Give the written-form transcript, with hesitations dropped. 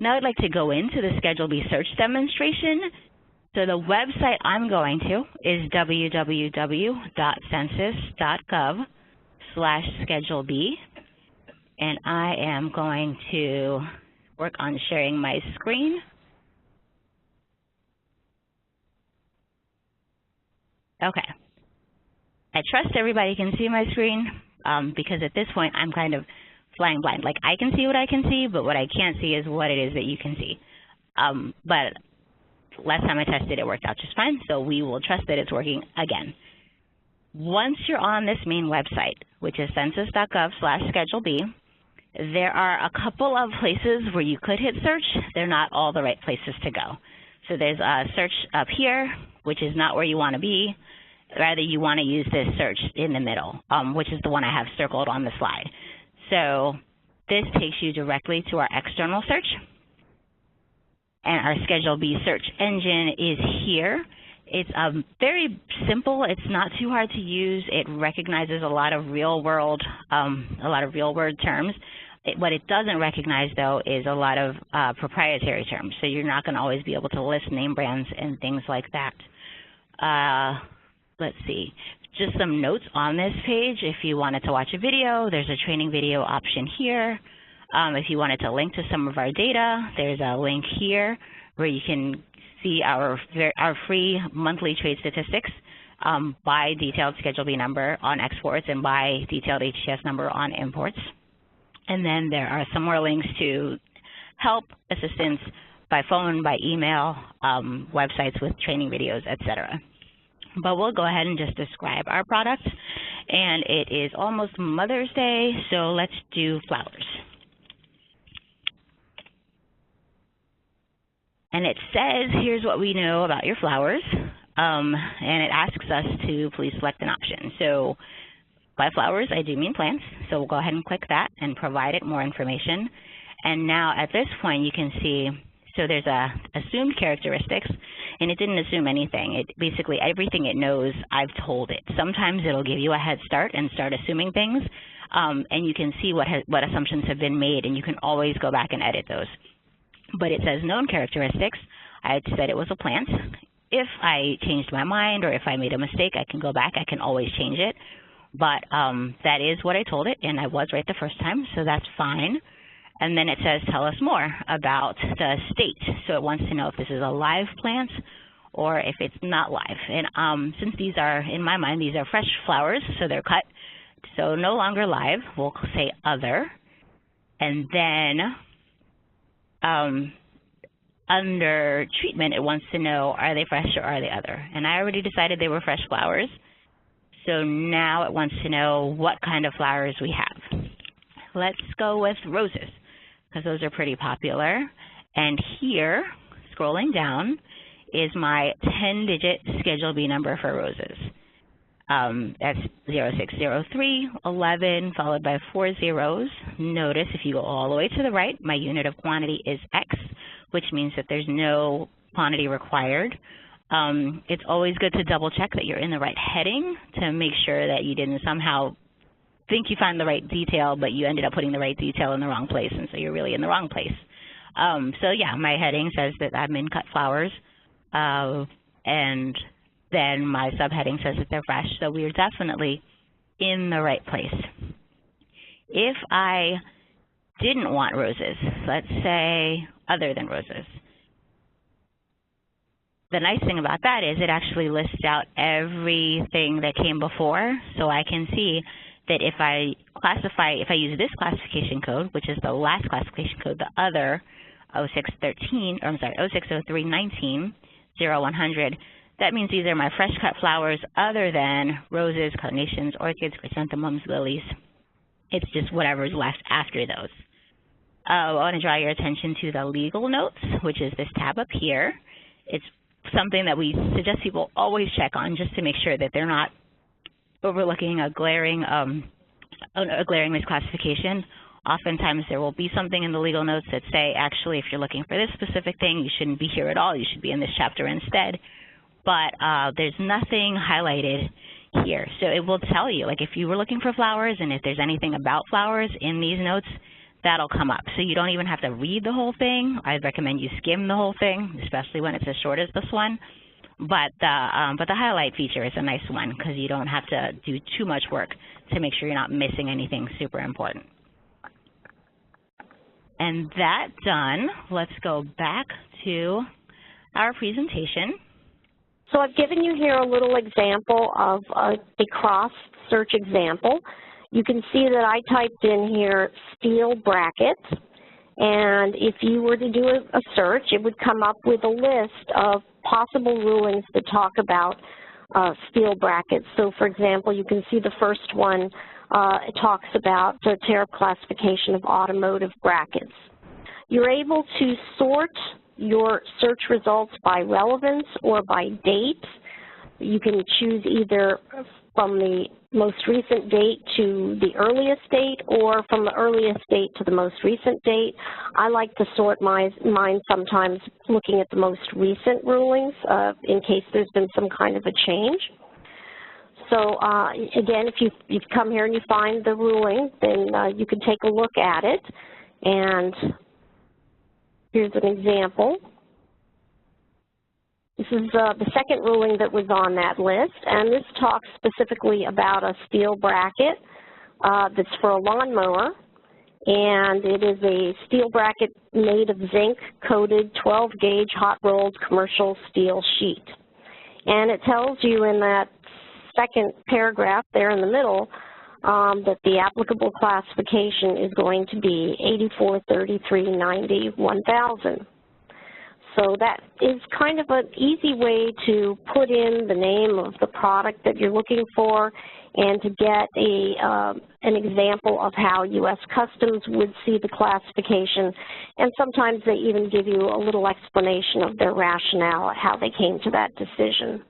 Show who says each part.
Speaker 1: Now I'd like to go into the Schedule B search demonstration. So the website I'm going to is www.census.gov/Schedule B. And I am going to work on sharing my screen. Okay. I trust everybody can see my screen because at this point I'm kind of flying blind. Like, I can see what I can see, but what I can't see is what it is that you can see. But last time I tested, it worked out just fine, so we will trust that it's working again. Once you're on this main website, which is census.gov/Schedule B, there are a couple of places where you could hit search. They're not all the right places to go. So there's a search up here, which is not where you want to be. Rather, you want to use this search in the middle, which is the one I have circled on the slide. So this takes you directly to our external search. And our Schedule B search engine is here. It's very simple. It's not too hard to use. It recognizes a lot of real-world terms. What it doesn't recognize, though, is a lot of proprietary terms. So you're not going to always be able to list name brands and things like that. Let's see. Just some notes on this page. If you wanted to watch a video, there's a training video option here. If you wanted to link to some of our data, there's a link here where you can see our free monthly trade statistics by detailed Schedule B number on exports and by detailed HTS number on imports. And then there are some more links to help, assistance by phone, by email, websites with training videos, etc. But we'll go ahead and just describe our product. And it is almost Mother's Day, so let's do flowers. And it says, here's what we know about your flowers. And it asks us to please select an option. So by flowers, I do mean plants. So we'll go ahead and click that and provide it more information. And now at this point, you can see, so there's assumed characteristics, and it didn't assume anything. It basically, everything it knows, I've told it. Sometimes it'll give you a head start and start assuming things, and you can see what assumptions have been made, and you can always go back and edit those. But it says known characteristics. I had said it was a plant. If I changed my mind or if I made a mistake, I can go back. I can always change it. But that is what I told it, and I was right the first time, so that's fine. And then it says, tell us more about the state. So it wants to know if this is a live plant or if it's not live. And since these are, in my mind, these are fresh flowers, so they're cut, so no longer live, we'll say other. And then under treatment, it wants to know, are they fresh or are they other? And I already decided they were fresh flowers. So now it wants to know what kind of flowers we have. Let's go with roses, because those are pretty popular. And here, scrolling down, is my 10-digit Schedule B number for roses. That's 060311 followed by 4 zeros. Notice if you go all the way to the right, my unit of quantity is X, which means that there's no quantity required. It's always good to double check that you're in the right heading to make sure that you didn't somehow think you found the right detail, but you ended up putting the right detail in the wrong place, and so you're really in the wrong place. So yeah, my heading says that I'm in cut flowers, and then my subheading says that they're fresh, so we're definitely in the right place. If I didn't want roses, let's say other than roses, the nice thing about that is it actually lists out everything that came before, so I can see that if I use this classification code, which is the last classification code, the other 060319 0100, that means these are my fresh cut flowers other than roses, carnations, orchids, chrysanthemums, lilies. It's just whatever's left after those. I want to draw your attention to the legal notes, which is this tab up here. It's something that we suggest people always check on just to make sure that they're not overlooking a glaring misclassification. Oftentimes there will be something in the legal notes that say, actually, if you're looking for this specific thing, you shouldn't be here at all. You should be in this chapter instead. But there's nothing highlighted here. So it will tell you, like if you were looking for flowers and if there's anything about flowers in these notes, that'll come up. So you don't even have to read the whole thing. I recommend you skim the whole thing, especially when it's as short as this one. But the highlight feature is a nice one because you don't have to do too much work to make sure you're not missing anything super important. And that done, let's go back to our presentation.
Speaker 2: So I've given you here a little example of a cross search example. You can see that I typed in here steel brackets, and if you were to do a search, it would come up with a list of possible rulings that talk about steel brackets. So for example, you can see the first one, it talks about the tariff classification of automotive brackets. You're able to sort your search results by relevance or by date. You can choose either from the most recent date to the earliest date or from the earliest date to the most recent date. I like to sort mine sometimes looking at the most recent rulings in case there's been some kind of a change. So again, if you've come here and you find the ruling, then you can take a look at it. And here's an example. This is the second ruling that was on that list, and this talks specifically about a steel bracket that's for a lawnmower, and it is a steel bracket made of zinc-coated 12-gauge hot-rolled commercial steel sheet. And it tells you in that second paragraph there in the middle that the applicable classification is going to be 843390-1000. So that is kind of an easy way to put in the name of the product that you're looking for and to get an example of how U.S. Customs would see the classification. And sometimes they even give you a little explanation of their rationale, how they came to that decision.